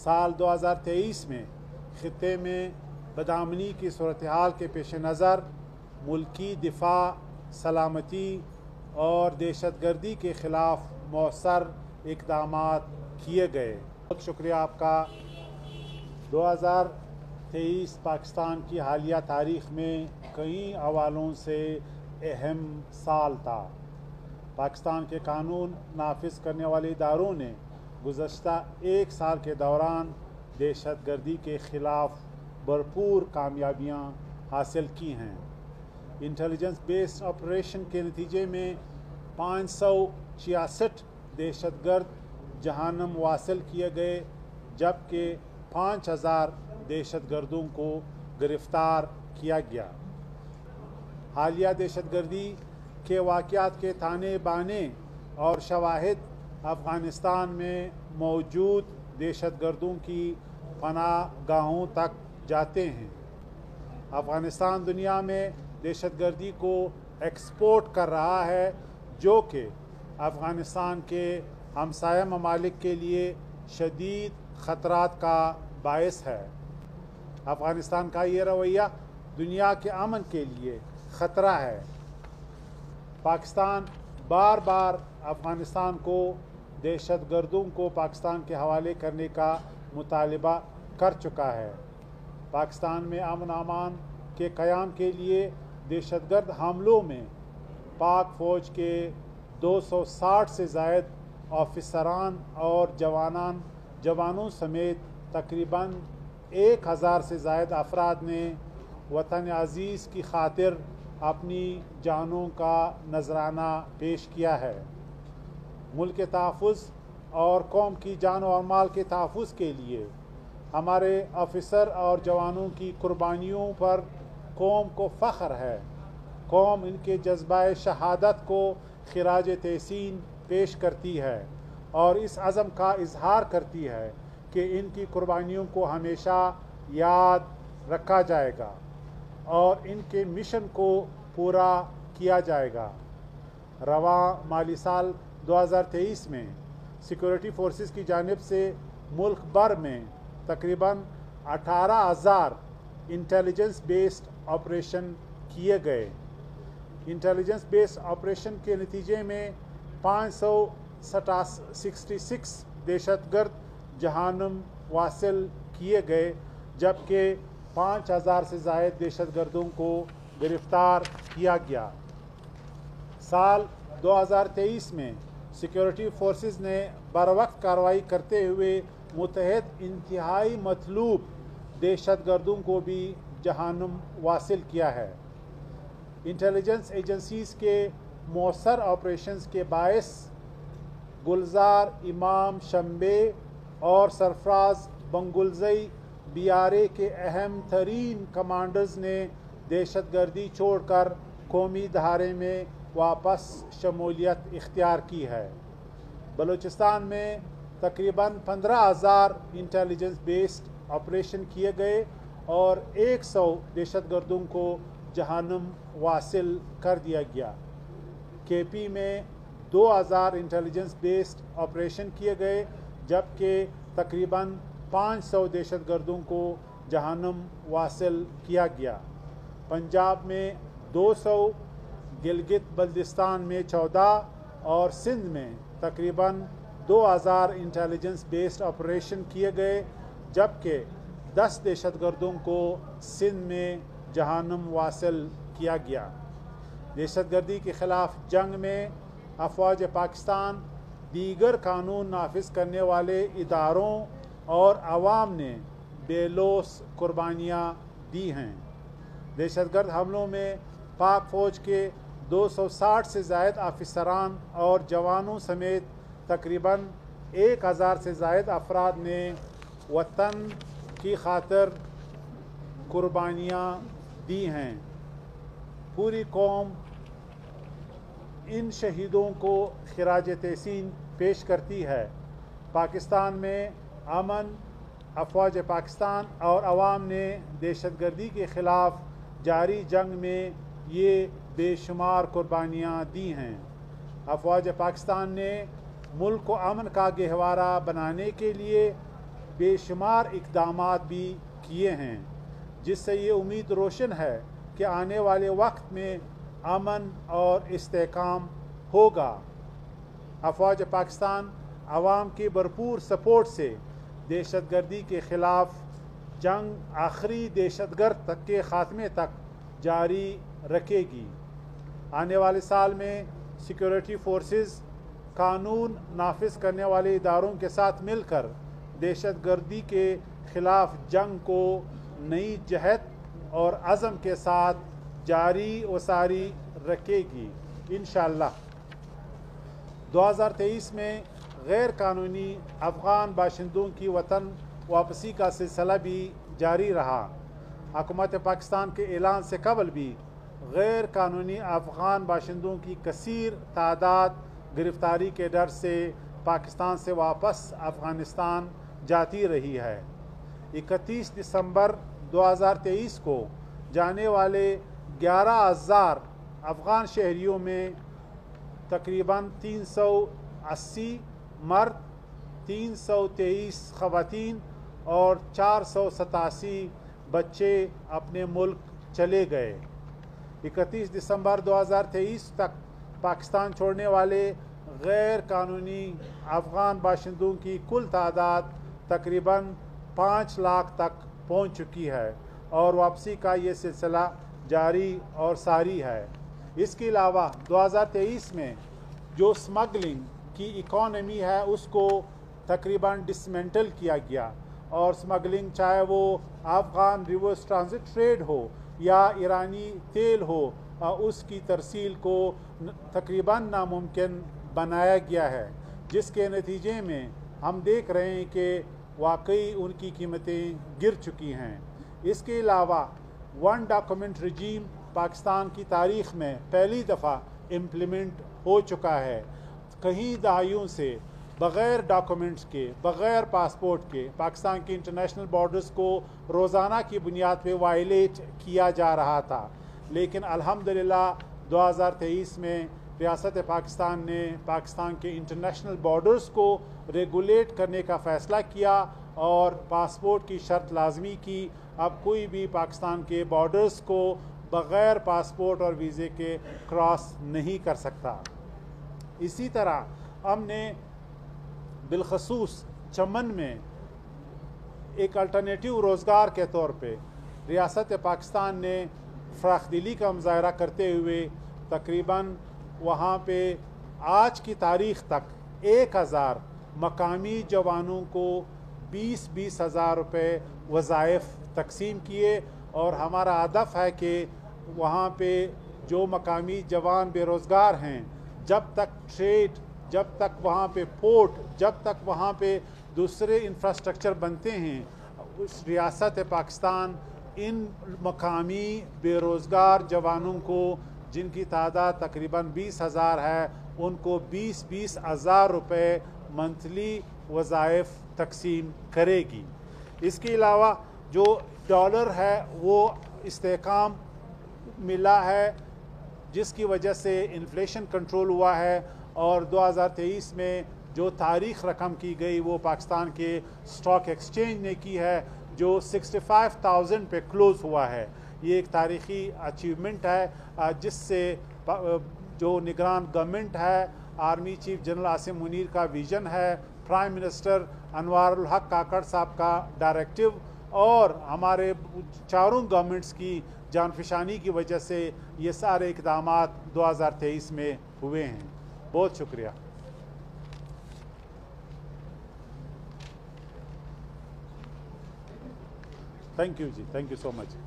साल 2023 में ख़ित्ते में बदअमनी की सूरत-ए-हाल के पेश नज़र मुल्की दिफा, सलामती और दहशतगर्दी के ख़िलाफ़ मौसर इक़दामात किए गए। बहुत शुक्रिया आपका। 2023 पाकिस्तान की हालिया तारीख़ में कई हवालों से अहम साल था। पाकिस्तान के कानून नाफिज करने वाले इदारों ने गुज़श्ता एक साल के दौरान दहशतगर्दी के ख़िलाफ़ भरपूर कामयाबियाँ हासिल की हैं। इंटेलिजेंस बेस्ड ऑपरेशन के नतीजे में 566 दहशतगर्द जहानम वासिल किए गए, जबकि 5000 दहशतगर्दों को गिरफ़्तार किया गया। हालिया दहशतगर्दी के वाक़यात के ताने बाने और शवाहिद अफ़ग़ानिस्तान में मौजूद दहशतगर्दों की पनाह गाहों तक जाते हैं। अफ़ग़ानिस्तान दुनिया में दहशतगर्दी को एक्सपोर्ट कर रहा है, जो कि अफ़ग़ानिस्तान के हमसाया ममालिक के लिए शदीद ख़तरात का बायस है। अफ़ग़ानिस्तान का ये रवैया दुनिया के अमन के लिए ख़तरा है। पाकिस्तान बार बार अफ़ग़ानिस्तान को दहशतगर्दों को पाकिस्तान के हवाले करने का मुतालबा कर चुका है। पाकिस्तान में अमन अमान के क़याम के लिए दहशतगर्द हमलों में पाक फ़ौज के 260 से ज़ायद ऑफिसरान और जवानों समेत तकरीबन 1000 से ज़ायद अफराद ने वतन अज़ीज़ की खातिर अपनी जानों का नजराना पेश किया है। मुल्क के तहफ़्फ़ुज़ और कौम की जान और माल के तहफ़्फ़ुज़ के लिए हमारे ऑफिसर और जवानों की कुर्बानियों पर कौम को फ़ख्र है। कौम इनके जज्बाए शहादत को खिराज तहसीन पेश करती है और इस अज़म का इजहार करती है कि इनकी कुर्बानियों को हमेशा याद रखा जाएगा और इनके मिशन को पूरा किया जाएगा। रवां माली साल 2023 में सिक्योरिटी फोर्सेस की जानिब से मुल्क भर में तकरीबन 18,000 इंटेलिजेंस बेस्ड ऑपरेशन किए गए। इंटेलिजेंस बेस्ड ऑपरेशन के नतीजे में 566 दहशतगर्द जहानम वासिल किए गए, जबकि 5000 से ज़ायद दहशतगर्दों को गिरफ़्तार किया गया। साल 2023 में सिक्योरिटी फोर्सेस ने बरवक्त कार्रवाई करते हुए मुतहद इंतहाई मतलूब दहशतगर्दों को भी जहानम वासिल किया है। इंटेलिजेंस एजेंसीज़ के मौसर ऑपरेशंस के बायस गुलजार इमाम शम्बे और सरफराज बंगुलज़ई BRA के अहम तरीन कमांडर्स ने दहशतगर्दी छोड़कर कौमी धारे में वापस शमूलियत इख्तियार की है। बलूचिस्तान में तकरीबन 15,000 इंटेलिजेंस बेस्ड ऑपरेशन किए गए और 100 दहशतगर्दों को जहानम वासिल कर दिया गया। KP में 2000 इंटेलिजेंस बेस्ड ऑपरेशन किए गए, जबकि तकरीबन 500 दहशतगर्दों को जहानम वासिल किया गया। पंजाब में 200, गिलगित बल्तिस्तान में 14 और सिंध में तकरीबन 2000 इंटेलिजेंस बेस्ड ऑपरेशन किए गए, जबकि 10 दहशतगर्दों को सिंध में जहानम वासिल किया गया। दहशतगर्दी के ख़िलाफ़ जंग में अफ़वाज पाकिस्तान, दीगर कानून नाफिज करने वाले इदारों और आवाम ने बेलौस कुर्बानियाँ दी हैं। दहशतगर्द हमलों में पाक फ़ौज के 260 से ज़ायद ऑफिसरान और जवानों समेत तकरीबन 1000 से ज़ायद अफराद ने वतन की खातिर कुर्बानियाँ दी हैं। पूरी कौम इन शहीदों को खिराज तहसीन पेश करती है। पाकिस्तान में अमन, अफ़वाज पाकिस्तान और आवाम ने दहशतगर्दी के ख़िलाफ़ जारी जंग में ये बेशुमार कुर्बानियाँ दी हैं। अफ़वाज पाकिस्तान ने मुल्क को अमन का गहवारा बनाने के लिए बेशुमार इक़दामात भी किए हैं, जिससे ये उम्मीद रोशन है कि आने वाले वक्त में अमन और इस्तेहकाम होगा। अफवाज पाकिस्तान आवाम की भरपूर सपोर्ट से दहशतगर्दी के ख़िलाफ़ जंग आखिरी दहशतगर्द तक के ख़ात्मे तक जारी रखेगी। आने वाले साल में सिक्योरिटी फोर्सेस कानून नाफिज करने वाले इदारों के साथ मिलकर दहशतगर्दी के ख़िलाफ़ जंग को नई जहत और अज़म के साथ जारी व सारी रखेगी। इंशाअल्लाह 2023 में गैर कानूनी अफ़गान बाशिंदों की वतन वापसी का सिलसिला भी जारी रहा। हुकूमत पाकिस्तान के ऐलान से कबल भी गैर कानूनी अफ़गान बाशिंदों की कसीर तादाद गिरफ़्तारी के डर से पाकिस्तान से वापस अफ़गानिस्तान जाती रही है। 31 दिसंबर 2023 को जाने वाले 11,000 अफ़गान शहरियों में तकरीबन 380 मर्द, 323 ख़वातीन और 487 बच्चे अपने मुल्क चले गए। 31 दिसंबर 2023 तक पाकिस्तान छोड़ने वाले गैर कानूनी अफ़गान बाशिंदों की कुल तादाद तकरीबन 5 लाख तक पहुंच चुकी है और वापसी का ये सिलसिला जारी और सारी है। इसके अलावा 2023 में जो स्मगलिंग की इकॉनमी है उसको तकरीबन डिसमेंटल किया गया और स्मगलिंग चाहे वो अफ़गान रिवर्स ट्रांजिट ट्रेड हो या ईरानी तेल हो उसकी तरसील को तकरीबन नामुमकिन बनाया गया है, जिसके नतीजे में हम देख रहे हैं कि वाकई उनकी कीमतें गिर चुकी हैं। इसके अलावा वन डॉक्यूमेंट रजीम पाकिस्तान की तारीख़ में पहली दफ़ा इम्प्लीमेंट हो चुका है। कई दहाइयों से बग़ैर डॉक्यूमेंट्स के, बग़ैर पासपोर्ट के पाकिस्तान के इंटरनेशनल बॉर्डर्स को रोज़ाना की बुनियाद पे वायलेट किया जा रहा था, लेकिन अल्हम्दुलिल्लाह 2023 में रियासत पाकिस्तान ने पाकिस्तान के इंटरनेशनल बॉर्डर्स को रेगुलेट करने का फ़ैसला किया और पासपोर्ट की शर्त लाजमी की। अब कोई भी पाकिस्तान के बॉर्डर्स को बग़ैर पासपोर्ट और वीज़े के क्रॉस नहीं कर सकता। इसी तरह हमने बिलखसूस चमन में एक अल्टरनेटिव रोज़गार के तौर पे रियासत पाकिस्तान ने फ़राख़दिली का मुज़ाहरा करते हुए तकरीबन वहाँ पे आज की तारीख़ तक 1000 मकामी जवानों को 20-20 हज़ार रुपये वज़ाइफ तकसीम किए और हमारा हदफ है कि वहाँ पे जो मकामी जवान बेरोज़गार हैं, जब तक ट्रेड, जब तक वहाँ पे पोर्ट, जब तक वहाँ पे दूसरे इंफ्रास्ट्रक्चर बनते हैं, उस रियासत पाकिस्तान इन मकामी बेरोज़गार जवानों को जिनकी तादाद तकरीबन 20,000 है, उनको 20-20 हज़ार रुपये मंथली वज़ाइफ तकसीम करेगी। इसके अलावा जो डॉलर है वो इस्तेहकाम मिला है, जिसकी वजह से इन्फ्लेशन कंट्रोल हुआ है और 2023 में जो तारीख़ रकम की गई वो पाकिस्तान के स्टॉक एक्सचेंज ने की है, जो 65,000 पे क्लोज़ हुआ है। ये एक तारीख़ी अचीवमेंट है जिससे जो निगरान गवर्नमेंट है, army chief general Asim Munir का विज़न है, प्राइम मिनिस्टर अनवारुल हक काकड़ साहब का डायरेक्टिव और हमारे चारों गवर्नमेंट्स की जानफशानी की वजह से ये सारे इक़दामात 2023 में हुए हैं। बहुत शुक्रिया। Thank you ji, thank you so much.